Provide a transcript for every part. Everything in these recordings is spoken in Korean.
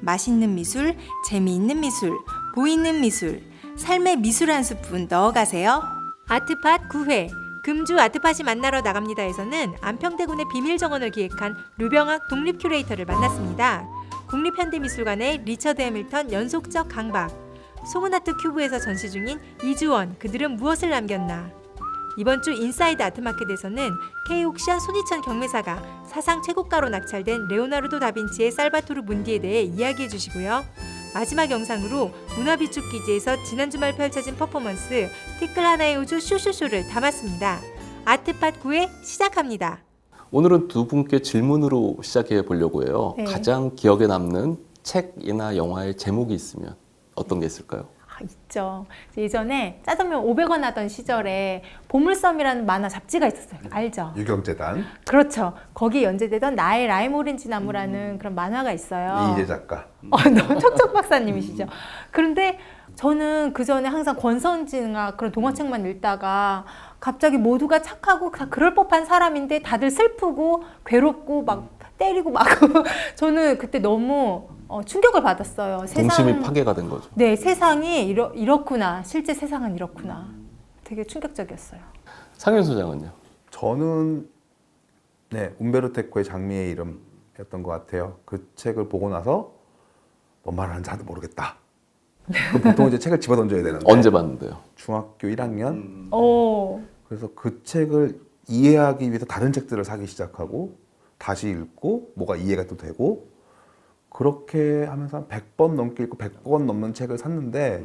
맛있는 미술, 재미있는 미술, 보이는 미술, 삶의 미술 한 스푼 넣어가세요. 아트팟 9회 금주 아트팟이 만나러 나갑니다에서는 안평대군의 비밀정원을 기획한 류병학 독립 큐레이터를 만났습니다. 국립현대미술관의 리처드 해밀턴 연속적 강박, 송은아트 큐브에서 전시 중인 이주원 그들은 무엇을 남겼나. 이번 주 인사이드 아트마켓에서는 K옥션 손희천 경매사가 사상 최고가로 낙찰된 레오나르도 다빈치의 살바토르 문디에 대해 이야기해 주시고요. 마지막 영상으로 문화비축기지에서 지난 주말 펼쳐진 퍼포먼스 티끌 하나의 우주 쇼쇼쇼를 담았습니다. 아트팟 9회 시작합니다. 오늘은 두 분께 질문으로 시작해 보려고 해요. 네. 가장 기억에 남는 책이나 영화의 제목이 있으면 어떤 게 있을까요? 있죠. 예전에 짜장면 500원 하던 시절에 보물섬이라는 만화 잡지가 있었어요. 알죠? 유경재단 그렇죠. 거기에 연재되던 나의 라임 오렌지 나무라는 그런 만화가 있어요. 이희재 작가. 너무 척척 박사님이시죠. 그런데 저는 그 전에 항상 권선징악 그런 동화책만 읽다가 갑자기 모두가 착하고 다 그럴 법한 사람인데 다들 슬프고 괴롭고 막 때리고 막 저는 그때 너무 충격을 받았어요. 동심이 파괴가 된 거죠. 네, 세상이 이렇구나. 실제 세상은 이렇구나. 되게 충격적이었어요. 상윤 소장은요? 저는 움베르토 에코의 장미의 이름이었던 것 같아요. 그 책을 보고 나서 뭔 말하는지 하나도 모르겠다. 보통 이제 책을 집어 던져야 되는데 언제 봤는데요? 중학교 1학년. 그래서 그 책을 이해하기 위해서 다른 책들을 사기 시작하고 다시 읽고 뭐가 이해가 또 되고 그렇게 하면서 한 100번 넘게 읽고 100권 넘는 책을 샀는데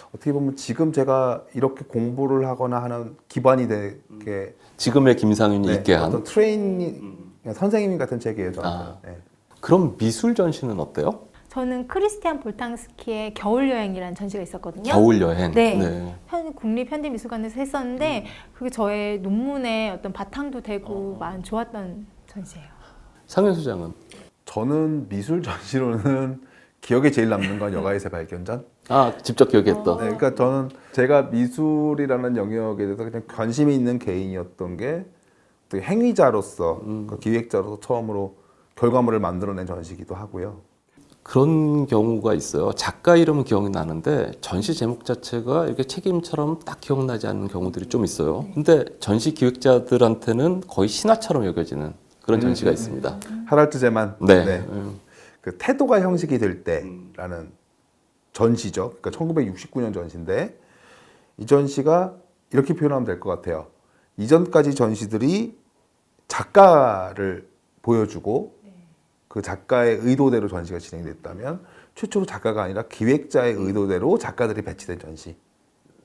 어떻게 보면 지금 제가 이렇게 공부를 하거나 하는 기반이 되게 지금의 김상윤이 있게 한? 어떤 선생님 같은 책이에요, 저한테. 네. 그럼 미술 전시는 어때요? 저는 크리스티안 볼탕스키의 겨울여행이라는 전시가 있었거든요. 겨울여행? 네. 국립현대미술관에서 했었는데 그게 저의 논문의 어떤 바탕도 되고 많이 좋았던 전시예요. 상윤 소장은? 저는 미술 전시로는 기억에 제일 남는 건 여가의새 발견전. 직접 기억했던. 네, 그러니까 저는 제가 미술이라는 영역에 대해서 그냥 관심이 있는 개인이었던 게 또 행위자로서, 그 기획자로서 처음으로 결과물을 만들어낸 전시기도 하고요. 그런 경우가 있어요. 작가 이름은 기억이 나는데 전시 제목 자체가 이렇게 책임처럼 딱 기억나지 않는 경우들이 좀 있어요. 근데 전시 기획자들한테는 거의 신화처럼 여겨지는 그런 전시가 있습니다. 하랄트 제만. 네. 그 태도가 형식이 될 때라는 전시죠. 그러니까 1969년 전시인데 이 전시가 이렇게 표현하면 될 것 같아요. 이전까지 전시들이 작가를 보여주고 그 작가의 의도대로 전시가 진행됐다면 최초로 작가가 아니라 기획자의 의도대로 작가들이 배치된 전시.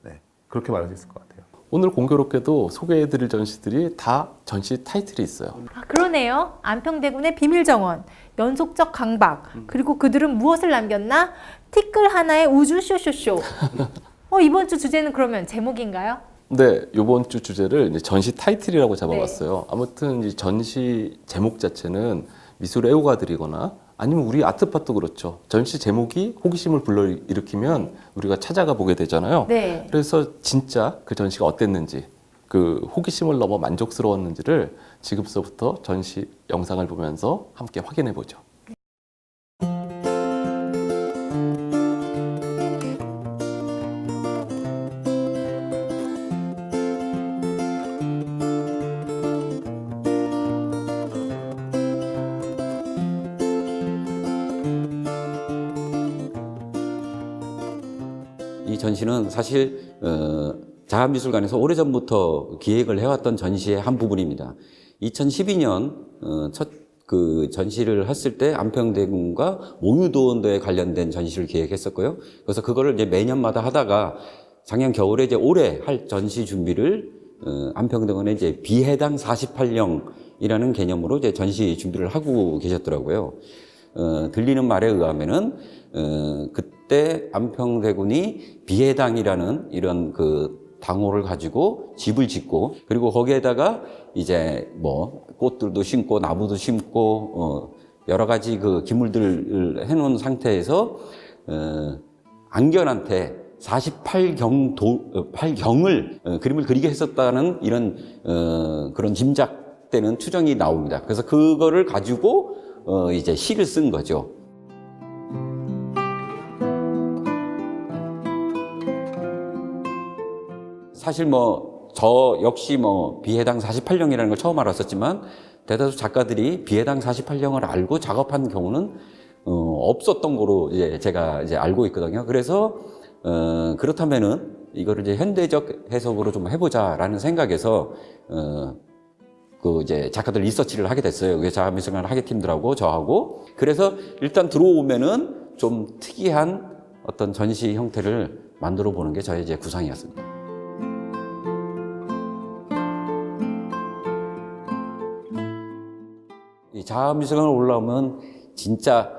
네, 그렇게 말할 수 있을 것 같아요. 오늘 공교롭게도 소개해드릴 전시들이 다 전시 타이틀이 있어요. 그러네요. 안평대군의 비밀정원, 연속적 강박, 그리고 그들은 무엇을 남겼나? 티끌 하나의 우주 쇼쇼쇼. 이번 주 주제는 그러면 제목인가요? 네, 이번 주 주제를 이제 전시 타이틀이라고 잡아봤어요. 아무튼 이 전시 제목 자체는 미술 애호가들이거나 아니면 우리 아트팟도 그렇죠. 전시 제목이 호기심을 불러일으키면 우리가 찾아가 보게 되잖아요. 네. 그래서 진짜 그 전시가 어땠는지, 그 호기심을 넘어 만족스러웠는지를 지금서부터 전시 영상을 보면서 함께 확인해 보죠. 이 전시는 사실 자한미술관에서 오래전부터 기획을 해왔던 전시의 한 부분입니다. 2012년 첫 그 전시를 했을 때 안평대군과 몽유도원도에 관련된 전시를 기획했었고요. 그래서 그거를 이제 매년마다 하다가 작년 겨울에 이제 올해 할 전시 준비를 안평대군의 이제 비해당 48형이라는 개념으로 이제 전시 준비를 하고 계셨더라고요. 들리는 말에 의하면은 그때 안평대군이 비해당이라는 이런 그 당호를 가지고 집을 짓고 그리고 거기에다가 이제 뭐 꽃들도 심고 나무도 심고 여러 가지 그 기물들을 해놓은 상태에서 안견한테 48경을 그림을 그리게 했었다는 이런 그런 짐작되는 추정이 나옵니다. 그래서 그거를 가지고 이제 시를 쓴 거죠. 사실 뭐 저 역시 뭐 비해당 48형이라는 걸 처음 알았었지만 대다수 작가들이 비해당 48형을 알고 작업한 경우는 없었던 거로 이제 제가 이제 알고 있거든요. 그래서 그렇다면은 이거를 이제 현대적 해석으로 좀 해보자라는 생각에서 그 이제 작가들 리서치를 하게 됐어요. 그 자아미술관 학예팀들하고 저하고. 그래서 일단 들어오면은 좀 특이한 어떤 전시 형태를 만들어 보는 게 저의 이제 구상이었습니다. 이 자아미술관을 올라오면 진짜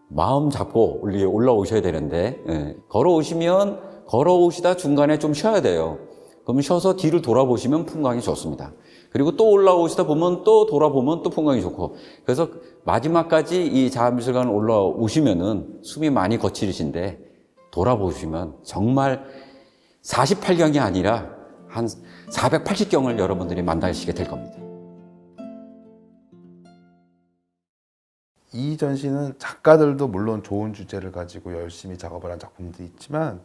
마음 잡고 올라오셔야 되는데 걸어오시다 중간에 좀 쉬어야 돼요. 그럼 쉬어서 뒤를 돌아보시면 풍광이 좋습니다. 그리고 또 올라오시다 보면 또 돌아보면 또 풍광이 좋고, 그래서 마지막까지 이 자아미술관 올라오시면은 숨이 많이 거칠으신데 돌아보시면 정말 48경이 아니라 한 480경을 여러분들이 만나시게 될 겁니다. 이 전시는 작가들도 물론 좋은 주제를 가지고 열심히 작업을 한 작품도 있지만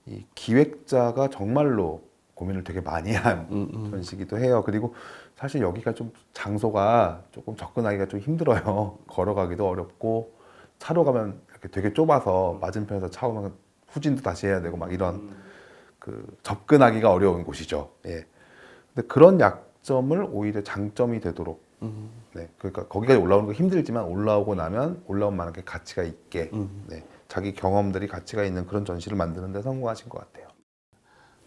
이 기획자가 정말로 고민을 되게 많이 한 전시기도 해요. 그리고 사실 여기가 좀 장소가 조금 접근하기가 좀 힘들어요. 걸어가기도 어렵고 차로 가면 이렇게 되게 좁아서 맞은편에서 차 오면 후진도 다시 해야 되고 막 이런 그 접근하기가 어려운 곳이죠. 예. 근데 그런 약점을 오히려 장점이 되도록 네, 그러니까 거기까지 올라오는 거 힘들지만 올라오고 나면 올라온 만큼의 가치가 있게 네, 자기 경험들이 가치가 있는 그런 전시를 만드는 데 성공하신 것 같아요.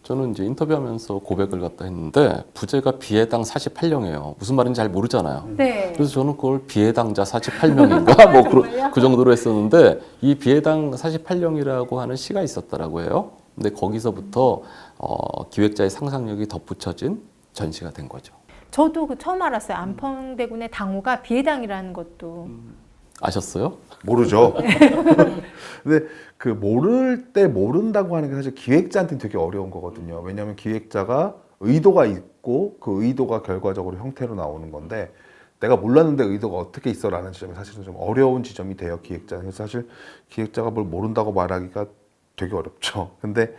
저는 이제 인터뷰하면서 고백을 갖다 했는데 부제가 비해당 48형이에요. 무슨 말인지 잘 모르잖아요. 네. 그래서 저는 그걸 비해당자 48명인가 뭐 그 정도로 했었는데 이 비해당 48형이라고 하는 시가 있었더라고 해요. 근데 거기서부터 기획자의 상상력이 덧붙여진 전시가 된 거죠. 저도 그 처음 알았어요. 안평대군의 당호가 비해당이라는 것도. 아셨어요? 모르죠. 근데 그 모를 때 모른다고 하는 게 사실 기획자한테는 되게 어려운 거거든요. 왜냐하면 기획자가 의도가 있고 그 의도가 결과적으로 형태로 나오는 건데 내가 몰랐는데 의도가 어떻게 있어라는 지점이 사실은 좀 어려운 지점이 돼요, 기획자는. 그래서 사실 기획자가 뭘 모른다고 말하기가 되게 어렵죠. 근데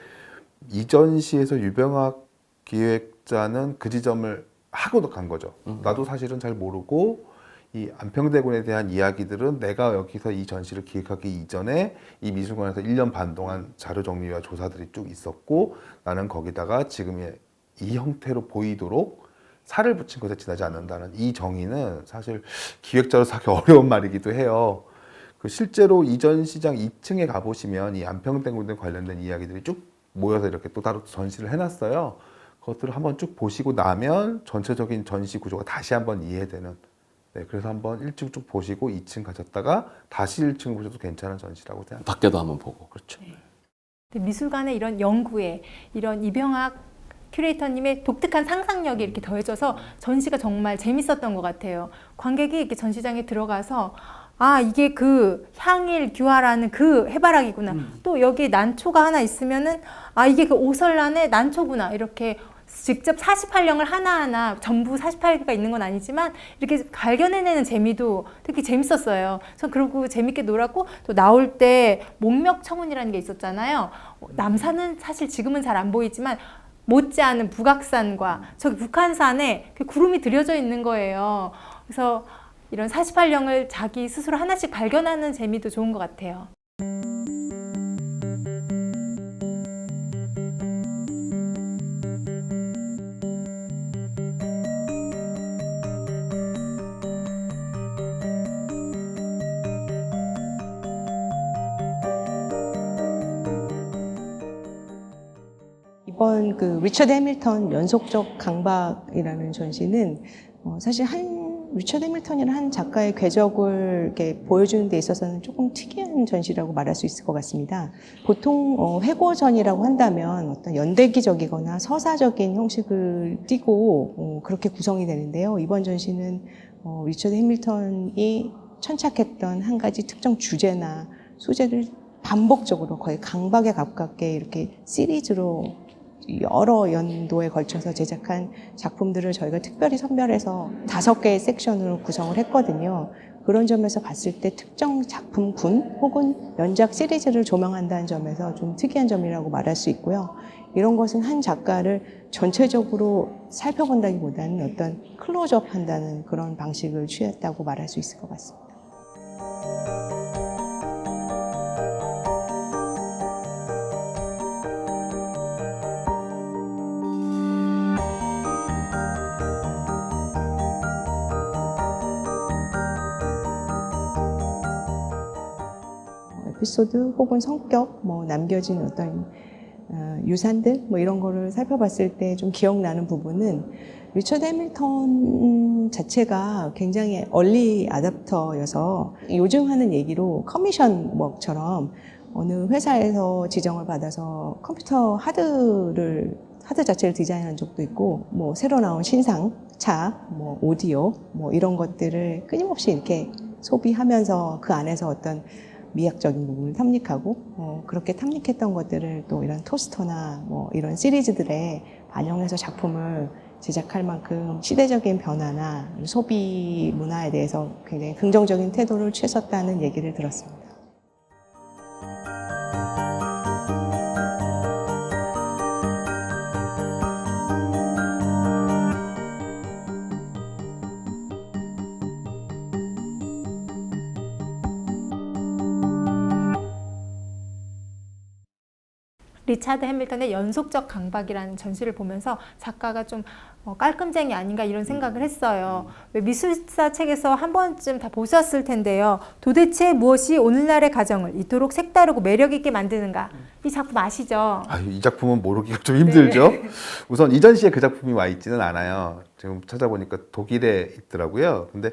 이 전시에서 유병학 기획자는 그 지점을 하고도 간 거죠. 나도 사실은 잘 모르고 이 안평대군에 대한 이야기들은 내가 여기서 이 전시를 기획하기 이전에 이 미술관에서 1년 반 동안 자료 정리와 조사들이 쭉 있었고 나는 거기다가 지금의 이 형태로 보이도록 살을 붙인 것에 지나지 않는다는 이 정의는 사실 기획자로서 하기 어려운 말이기도 해요. 그 실제로 이 전시장 2층에 가보시면 이 안평대군에 관련된 이야기들이 쭉 모여서 이렇게 또 따로 전시를 해놨어요. 그것들을 한번 쭉 보시고 나면 전체적인 전시 구조가 다시 한번 이해되는, 네, 그래서 한번 1층 쭉 보시고 2층 가셨다가 다시 1층 보셔도 괜찮은 전시라고 생각합니다. 밖에도 한번 보고. 그렇죠. 근데 미술관의 이런 연구에 이런 이병학 큐레이터님의 독특한 상상력이 이렇게 더해져서 전시가 정말 재밌었던 것 같아요. 관객이 이렇게 전시장에 들어가서 아, 이게 그 향일 규화라는 그 해바라기구나. 또 여기 난초가 하나 있으면은 아, 이게 그 오설란의 난초구나. 이렇게 직접 48형을 하나하나 전부 48개가 있는 건 아니지만 이렇게 발견해내는 재미도 되게 재밌었어요. 전 그러고 재밌게 놀았고 또 나올 때 목멱청운이라는 게 있었잖아요. 남산은 사실 지금은 잘 안 보이지만 못지않은 북악산과 저기 북한산에 구름이 들여져 있는 거예요. 그래서 이런 48형을 자기 스스로 하나씩 발견하는 재미도 좋은 것 같아요. 이번 그 리처드 해밀턴 연속적 강박이라는 전시는 사실 리처드 해밀턴이라는 한 작가의 궤적을 이렇게 보여주는 데 있어서는 조금 특이한 전시라고 말할 수 있을 것 같습니다. 보통 회고전이라고 한다면 어떤 연대기적이거나 서사적인 형식을 띠고 그렇게 구성이 되는데요. 이번 전시는 리처드 해밀턴이 천착했던 한 가지 특정 주제나 소재를 반복적으로 거의 강박에 가깝게 이렇게 시리즈로 여러 연도에 걸쳐서 제작한 작품들을 저희가 특별히 선별해서 5개의 섹션으로 구성을 했거든요. 그런 점에서 봤을 때 특정 작품군 혹은 연작 시리즈를 조명한다는 점에서 좀 특이한 점이라고 말할 수 있고요. 이런 것은 한 작가를 전체적으로 살펴본다기보다는 어떤 클로즈업 한다는 그런 방식을 취했다고 말할 수 있을 것 같습니다. 에피소드 혹은 성격, 남겨진 어떤 유산들 이런 거를 살펴봤을 때 좀 기억나는 부분은 리처드 해밀턴 자체가 굉장히 얼리 아답터여서 요즘 하는 얘기로 커미션 워크처럼 어느 회사에서 지정을 받아서 컴퓨터 하드 자체를 디자인한 적도 있고 새로 나온 신상, 차, 오디오 이런 것들을 끊임없이 이렇게 소비하면서 그 안에서 어떤 미학적인 부분을 탐닉하고 그렇게 탐닉했던 것들을 또 이런 토스터나 이런 시리즈들에 반영해서 작품을 제작할 만큼 시대적인 변화나 소비 문화에 대해서 굉장히 긍정적인 태도를 취했었다는 얘기를 들었습니다. 리차드 해밀턴의 연속적 강박이라는 전시를 보면서 작가가 좀 깔끔쟁이 아닌가 이런 생각을 했어요. 왜 미술사 책에서 한 번쯤 다 보셨을 텐데요. 도대체 무엇이 오늘날의 가정을 이토록 색다르고 매력있게 만드는가? 이 작품 아시죠? 이 작품은 모르기가 좀 힘들죠. 우선 이 전시에 그 작품이 와 있지는 않아요. 지금 찾아보니까 독일에 있더라고요. 근데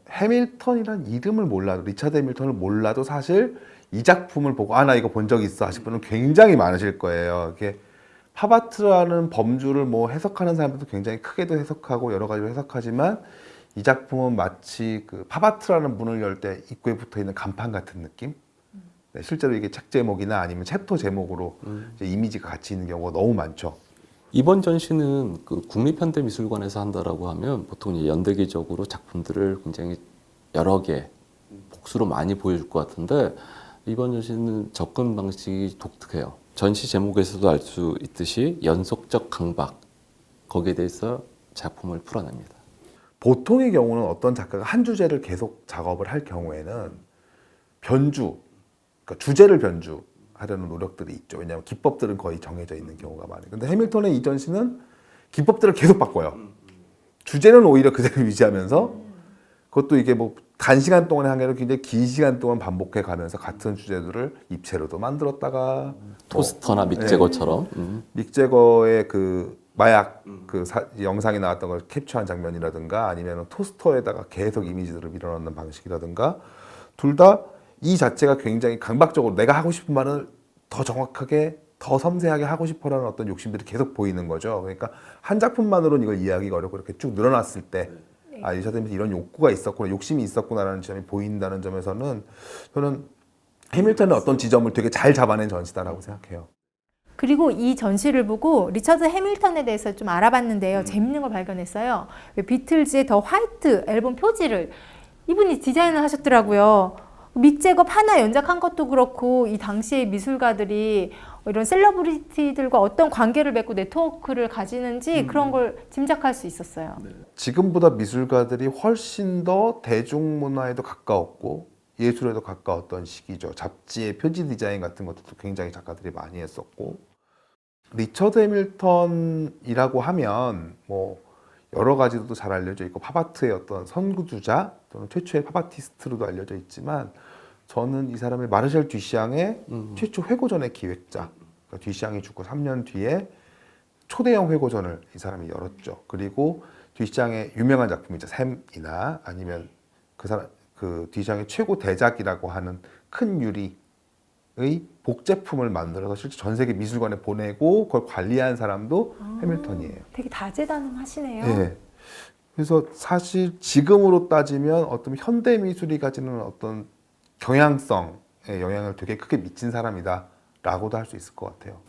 해밀턴이란 이름을 몰라도, 리차드 해밀턴을 몰라도 사실 이 작품을 보고 나 이거 본 적 있어 하실 분은 굉장히 많으실 거예요. 이게 팝아트라는 범주를 해석하는 사람들도 굉장히 크게도 해석하고 여러 가지로 해석하지만 이 작품은 마치 그 팝아트라는 문을 열 때 입구에 붙어 있는 간판 같은 느낌? 네, 실제로 이게 책 제목이나 아니면 챕터 제목으로 이제 이미지가 같이 있는 경우가 너무 많죠. 이번 전시는 그 국립현대미술관에서 한다라고 하면 보통 이제 연대기적으로 작품들을 굉장히 여러 개 복수로 많이 보여줄 것 같은데 이번 전시는 접근 방식이 독특해요. 전시 제목에서도 알 수 있듯이 연속적 강박, 거기에 대해서 작품을 풀어냅니다. 보통의 경우는 어떤 작가가 한 주제를 계속 작업을 할 경우에는 변주, 그러니까 주제를 변주하려는 노력들이 있죠. 왜냐하면 기법들은 거의 정해져 있는 경우가 많아요. 근데 해밀턴의 이 전시는 기법들을 계속 바꿔요. 주제는 오히려 그대로 유지하면서 그것도 이게 단시간 동안의 한계로 굉장히 긴 시간 동안 반복해 가면서 같은 주제들을 입체로도 만들었다가 토스터나 믹제거처럼 믹제거의 그 마약 영상이 나왔던 걸 캡처한 장면이라든가 아니면 토스터에다가 계속 이미지들을 밀어넣는 방식이라든가 둘 다 이 자체가 굉장히 강박적으로 내가 하고 싶은 말을 더 정확하게 더 섬세하게 하고 싶어라는 어떤 욕심들이 계속 보이는 거죠. 그러니까 한 작품만으로는 이걸 이해하기가 어렵고 이렇게 쭉 늘어났을 때 리차드 해밀턴이 이런 욕구가 있었구나, 욕심이 있었구나라는 점이 보인다는 점에서는 저는 해밀턴의 어떤 지점을 되게 잘 잡아낸 전시다라고 생각해요. 그리고 이 전시를 보고 리처드 해밀턴에 대해서 좀 알아봤는데요. 재밌는 걸 발견했어요. 비틀즈의 더 화이트 앨범 표지를 이분이 디자인을 하셨더라고요. 믹제거 하나 연작한 것도 그렇고 이 당시의 미술가들이 이런 셀러브리티들과 어떤 관계를 맺고 네트워크를 가지는지 그런 걸 짐작할 수 있었어요. 지금보다 미술가들이 훨씬 더 대중문화에도 가까웠고 예술에도 가까웠던 시기죠. 잡지의 표지 디자인 같은 것도 굉장히 작가들이 많이 했었고 리처드 해밀턴이라고 하면 여러 가지도 잘 알려져 있고 팝아트의 어떤 선구주자 또는 최초의 팝아티스트로도 알려져 있지만 저는 이 사람을 마르셜 듀샹의 최초 회고전의 기획자, 그러니까 듀샹이 죽고 3년 뒤에 초대형 회고전을 이 사람이 열었죠. 그리고 듀샹의 유명한 작품이죠. 샘이나 아니면 그 듀샹의 최고 대작이라고 하는 큰 유리의 복제품을 만들어서 실제 전 세계 미술관에 보내고 그걸 관리한 사람도 해밀턴이에요. 되게 다재다능하시네요. 네. 그래서 사실 지금으로 따지면 어떤 현대 미술이 가지는 어떤 경향성에 영향을 되게 크게 미친 사람이다라고도 할 수 있을 것 같아요.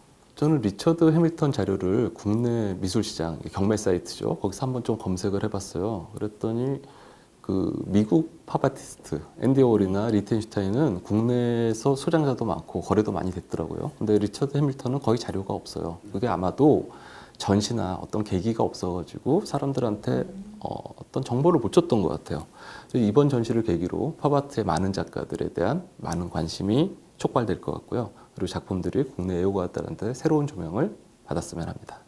저는 리처드 해밀턴 자료를 국내 미술시장 경매 사이트죠. 거기서 한번 좀 검색을 해봤어요. 그랬더니 그 미국 팝아티스트 앤디 워홀이나 리텐슈타인은 국내에서 소장자도 많고 거래도 많이 됐더라고요. 근데 리처드 해밀턴은 거의 자료가 없어요. 그게 아마도 전시나 어떤 계기가 없어가지고 사람들한테 어떤 정보를 못 줬던 것 같아요. 이번 전시를 계기로 팝아트의 많은 작가들에 대한 많은 관심이 촉발될 것 같고요. 그리고 작품들이 국내 애호가들한테 새로운 조명을 받았으면 합니다.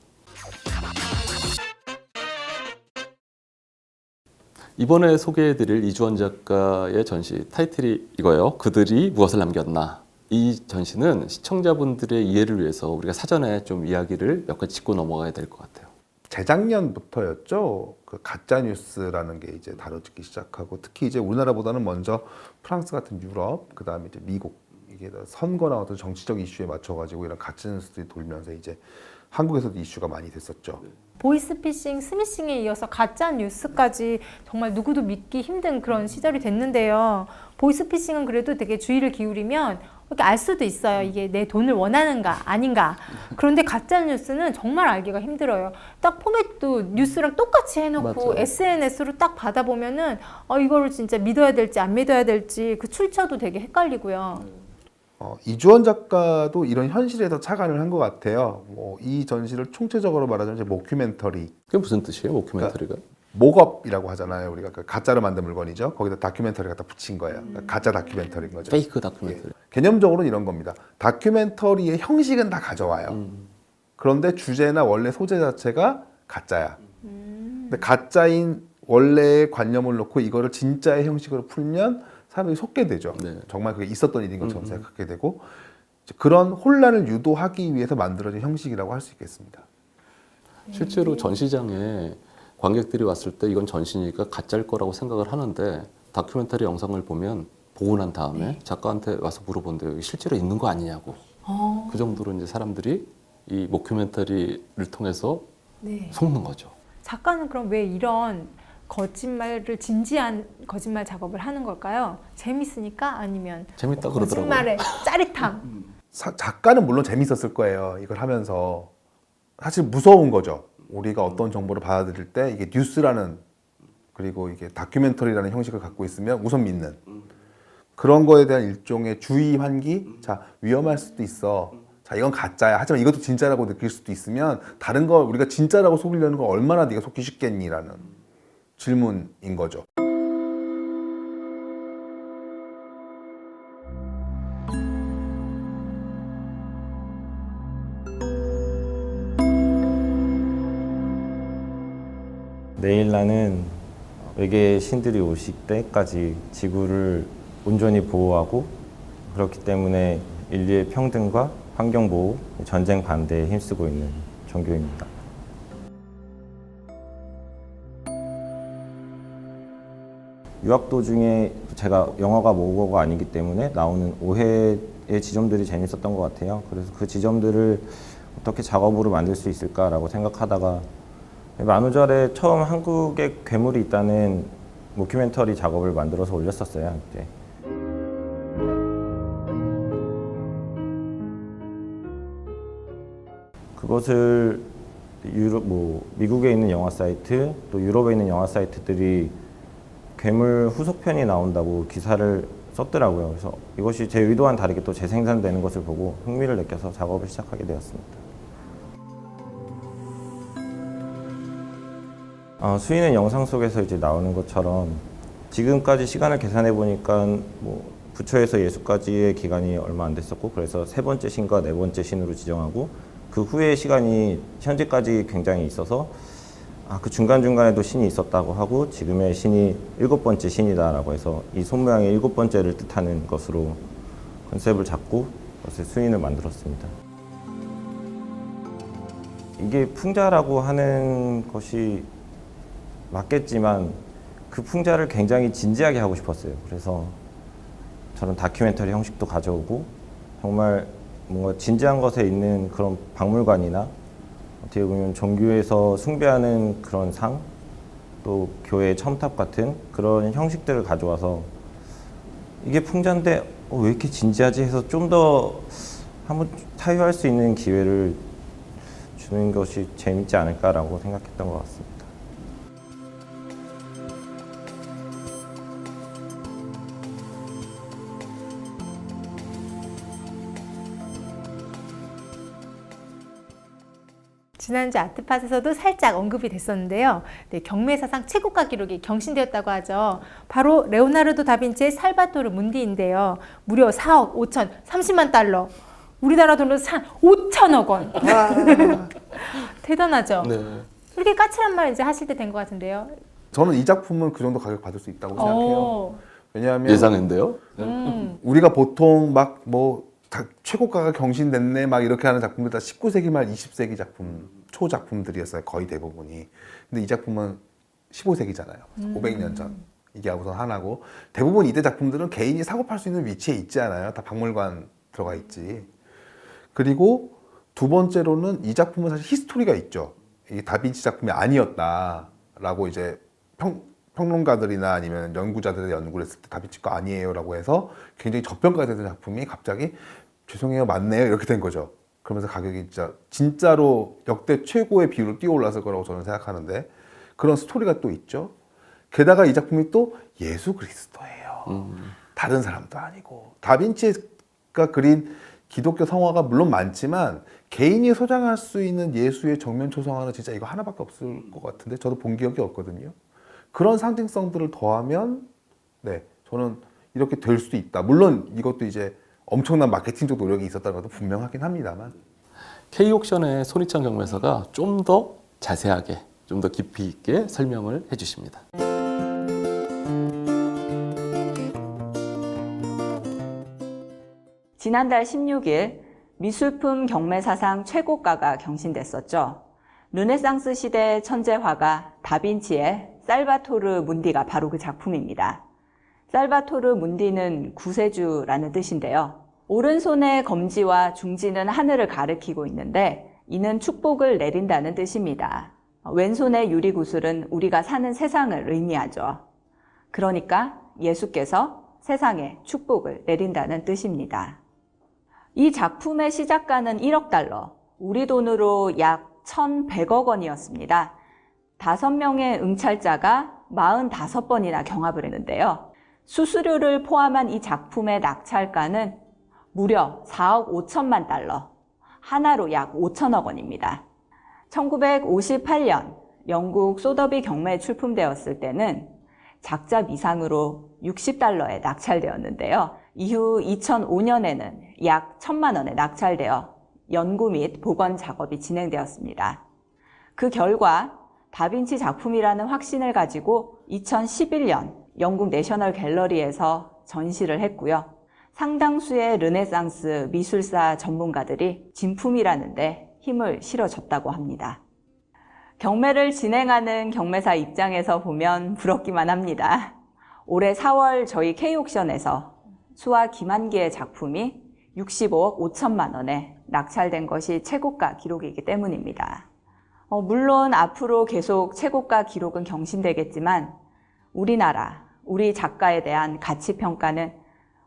이번에 소개해드릴 이주원 작가의 전시 타이틀이 이거예요. 그들이 무엇을 남겼나. 이 전시는 시청자분들의 이해를 위해서 우리가 사전에 좀 이야기를 몇 가지 짚고 넘어가야 될 것 같아요. 재작년부터였죠. 그 가짜 뉴스라는 게 이제 다뤄지기 시작하고 특히 이제 우리나라보다는 먼저 프랑스 같은 유럽, 그 다음에 이제 미국 이게 선거나 어떤 정치적 이슈에 맞춰가지고 이런 가짜 뉴스들이 돌면서 이제 한국에서도 이슈가 많이 됐었죠. 보이스피싱, 스미싱에 이어서 가짜 뉴스까지 정말 누구도 믿기 힘든 그런 시절이 됐는데요. 보이스피싱은 그래도 되게 주의를 기울이면 이렇게 알 수도 있어요. 이게 내 돈을 원하는가 아닌가. 그런데 가짜 뉴스는 정말 알기가 힘들어요. 딱 포맷도 뉴스랑 똑같이 해놓고 맞아요. SNS로 딱 받아보면은 이거를 진짜 믿어야 될지 안 믿어야 될지 그 출처도 되게 헷갈리고요. 이주원 작가도 이런 현실에서 착안을 한 것 같아요. 이 전시를 총체적으로 말하자면 이제 모큐멘터리, 그게 무슨 뜻이에요, 모큐멘터리가? 목업이라고 하잖아요. 우리가 그 가짜로 만든 물건이죠. 거기다 다큐멘터리 갖다 붙인 거예요. 그러니까 가짜 다큐멘터리인 거죠. 페이크 다큐멘터리. 개념적으로는 이런 겁니다. 다큐멘터리의 형식은 다 가져와요. 그런데 주제나 원래 소재 자체가 가짜야. 근데 가짜인 원래의 관념을 놓고 이거를 진짜의 형식으로 풀면 사람들이 속게 되죠. 네. 정말 그게 있었던 일인 것처럼 생각하게 되고 그런 혼란을 유도하기 위해서 만들어진 형식이라고 할 수 있겠습니다. 실제로 전시장에 관객들이 왔을 때 이건 전시니까 가짜일 거라고 생각을 하는데 다큐멘터리 영상을 보면 보고 난 다음에 작가한테 와서 물어본대요. 이게 실제로 있는 거 아니냐고. 그 정도로 이제 사람들이 이 모큐멘터리를 통해서 속는 거죠. 작가는 그럼 왜 이런 거짓말을 진지한 거짓말 작업을 하는 걸까요? 재밌으니까 아니면 재밌다 그러더라고요. 거짓말의 짜릿함. 작가는 물론 재밌었을 거예요. 이걸 하면서 사실 무서운 거죠. 우리가 어떤 정보를 받아들일 때 이게 뉴스라는 그리고 이게 다큐멘터리라는 형식을 갖고 있으면 우선 믿는 그런 거에 대한 일종의 주의 환기. 자, 위험할 수도 있어. 자, 이건 가짜야. 하지만 이것도 진짜라고 느낄 수도 있으면 다른 걸 우리가 진짜라고 속이려는 걸 얼마나 네가 속기 쉽겠니라는 질문인 거죠. 내일 나는 외계의 신들이 오실 때까지 지구를 온전히 보호하고 그렇기 때문에 인류의 평등과 환경보호, 전쟁 반대에 힘쓰고 있는 종교입니다. 유학 도중에 제가 영어가 모국어가 아니기 때문에 나오는 오해의 지점들이 재밌었던 것 같아요. 그래서 그 지점들을 어떻게 작업으로 만들 수 있을까라고 생각하다가 만우절에 처음 한국에 괴물이 있다는 모큐멘터리 작업을 만들어서 올렸었어요, 한때. 그것을 미국에 있는 영화 사이트, 또 유럽에 있는 영화 사이트들이 괴물 후속편이 나온다고 기사를 썼더라고요. 그래서 이것이 제 의도와는 다르게 또 재생산되는 것을 보고 흥미를 느껴서 작업을 시작하게 되었습니다. 수인은 영상 속에서 이제 나오는 것처럼 지금까지 시간을 계산해 보니까 부처에서 예수까지의 기간이 얼마 안 됐었고 그래서 세 번째 신과 네 번째 신으로 지정하고 그 후의 시간이 현재까지 굉장히 있어서 그 중간중간에도 신이 있었다고 하고 지금의 신이 7번째 신이다라고 해서 이 손모양의 7번째를 뜻하는 것으로 컨셉을 잡고 그것을 수인을 만들었습니다. 이게 풍자라고 하는 것이 맞겠지만 그 풍자를 굉장히 진지하게 하고 싶었어요. 그래서 저는 다큐멘터리 형식도 가져오고 정말 뭔가 진지한 것에 있는 그런 박물관이나 어떻게 보면 종교에서 숭배하는 그런 상, 또 교회의 첨탑 같은 그런 형식들을 가져와서 이게 풍자인데 왜 이렇게 진지하지 해서 좀 더 한번 타협할 수 있는 기회를 주는 것이 재밌지 않을까라고 생각했던 것 같습니다. 지난주 아트팟에서도 살짝 언급이 됐었는데요. 네, 경매사상 최고가 기록이 경신되었다고 하죠. 바로 레오나르도 다빈치의 살바토르 문디인데요. 무려 4억 5천 30만 달러. 우리나라 돈으로 5천억 원. 대단하죠. 네. 이렇게 까칠한 말 이제 하실 때 된 것 같은데요. 저는 이 작품은 그 정도 가격 받을 수 있다고 생각해요. 왜냐하면 예상인데요. 우리가 보통 막 뭐 최고가가 경신됐네 막 이렇게 하는 작품들 다 19세기 말 20세기 작품 초 작품들이었어요. 거의 대부분이. 근데 이 작품은 15세기잖아요. 500년 전. 이게 우선 하나고 대부분 이때 작품들은 개인이 사고 팔 수 있는 위치에 있지 않아요. 다 박물관 들어가 있지. 그리고 두 번째로는 이 작품은 사실 히스토리가 있죠. 이게 다빈치 작품이 아니었다라고 이제 평론가들이나 아니면 연구자들의 연구를 했을 때 다빈치 거 아니에요라고 해서 굉장히 저평가되는 작품이 갑자기 죄송해요 맞네요 이렇게 된 거죠. 그러면서 가격이 진짜로 역대 최고의 비율로 뛰어올랐을 거라고 저는 생각하는데 그런 스토리가 또 있죠. 게다가 이 작품이 또 예수 그리스도예요. 다른 사람도 아니고 다빈치가 그린 기독교 성화가 물론 많지만 개인이 소장할 수 있는 예수의 정면 초성화는 진짜 이거 하나밖에 없을 것 같은데 저도 본 기억이 없거든요. 그런 상징성들을 더하면 네 저는 이렇게 될 수도 있다. 물론 이것도 이제 엄청난 마케팅적 노력이 있었다는 것도 분명하긴 합니다만 K옥션의 손희창 경매사가 좀 더 자세하게, 좀 더 깊이 있게 설명을 해주십니다. 지난달 16일 미술품 경매사상 최고가가 경신됐었죠. 르네상스 시대 천재 화가 다빈치의 살바토르 문디가 바로 그 작품입니다. 살바토르 문디는 구세주라는 뜻인데요. 오른손의 검지와 중지는 하늘을 가리키고 있는데 이는 축복을 내린다는 뜻입니다. 왼손의 유리구슬은 우리가 사는 세상을 의미하죠. 그러니까 예수께서 세상에 축복을 내린다는 뜻입니다. 이 작품의 시작가는 1억 달러, 우리 돈으로 약 1,100억 원이었습니다. 5명의 응찰자가 45번이나 경합을 했는데요. 수수료를 포함한 이 작품의 낙찰가는 무려 4억 5천만 달러, 하나로 약 5천억 원입니다. 1958년 영국 소더비 경매에 출품되었을 때는 작자 미상으로 60달러에 낙찰되었는데요. 이후 2005년에는 약 1,000만 원에 낙찰되어 연구 및 복원 작업이 진행되었습니다. 그 결과 다빈치 작품이라는 확신을 가지고 2011년 영국 내셔널 갤러리에서 전시를 했고요. 상당수의 르네상스 미술사 전문가들이 진품이라는 데 힘을 실어줬다고 합니다. 경매를 진행하는 경매사 입장에서 보면 부럽기만 합니다. 올해 4월 저희 K옥션에서 수아 김한기의 작품이 65억 5천만 원에 낙찰된 것이 최고가 기록이기 때문입니다. 물론 앞으로 계속 최고가 기록은 경신되겠지만 우리나라, 우리 작가에 대한 가치 평가는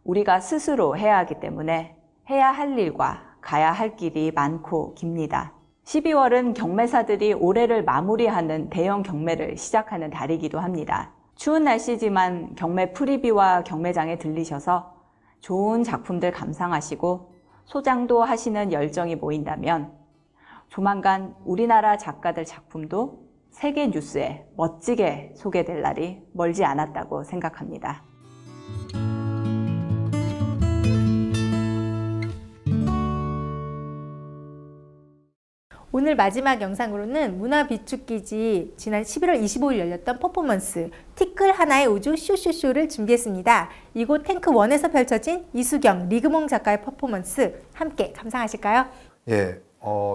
우리가 스스로 해야 하기 때문에 해야 할 일과 가야 할 길이 많고 깁니다. 12월은 경매사들이 올해를 마무리하는 대형 경매를 시작하는 달이기도 합니다. 추운 날씨지만 경매 프리뷰와 경매장에 들리셔서 좋은 작품들 감상하시고 소장도 하시는 열정이 보인다면 조만간 우리나라 작가들 작품도 세계 뉴스에 멋지게 소개될 날이 멀지 않았다고 생각합니다. 오늘 마지막 영상으로는 문화비축기지 지난 11월 25일 열렸던 퍼포먼스 티끌 하나의 우주 쇼쇼쇼를 준비했습니다. 이곳 탱크1에서 펼쳐진 이수경, 리그몽 작가의 퍼포먼스 함께 감상하실까요? 예,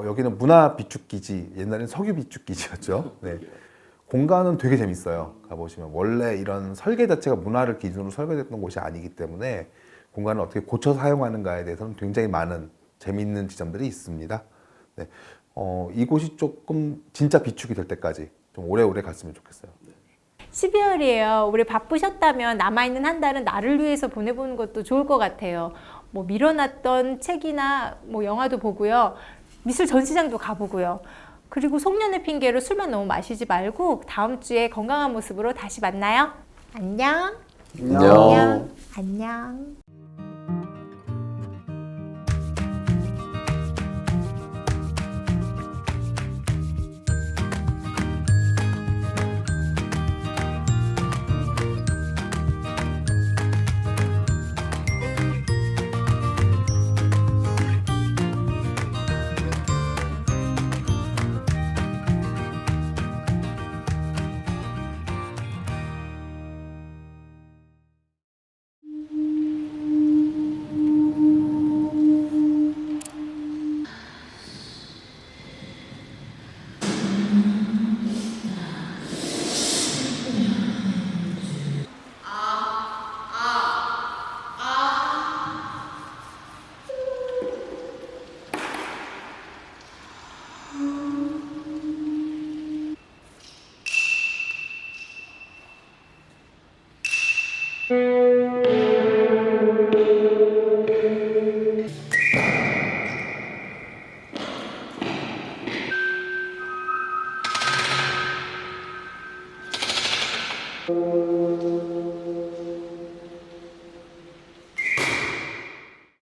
여기는 문화비축기지, 옛날엔 석유비축기지였죠. 네. 공간은 되게 재밌어요. 가보시면 원래 이런 설계 자체가 문화를 기준으로 설계됐던 곳이 아니기 때문에 공간을 어떻게 고쳐 사용하는가에 대해서는 굉장히 많은 재미있는 지점들이 있습니다. 네. 이곳이 조금 진짜 비축이 될 때까지 좀 오래오래 갔으면 좋겠어요. 12월이에요. 우리 바쁘셨다면 남아있는 한 달은 나를 위해서 보내보는 것도 좋을 것 같아요. 뭐 밀어놨던 책이나 뭐 영화도 보고요. 미술 전시장도 가보고요. 그리고 송년회 핑계로 술만 너무 마시지 말고 다음 주에 건강한 모습으로 다시 만나요. 안녕. 안녕. 안녕.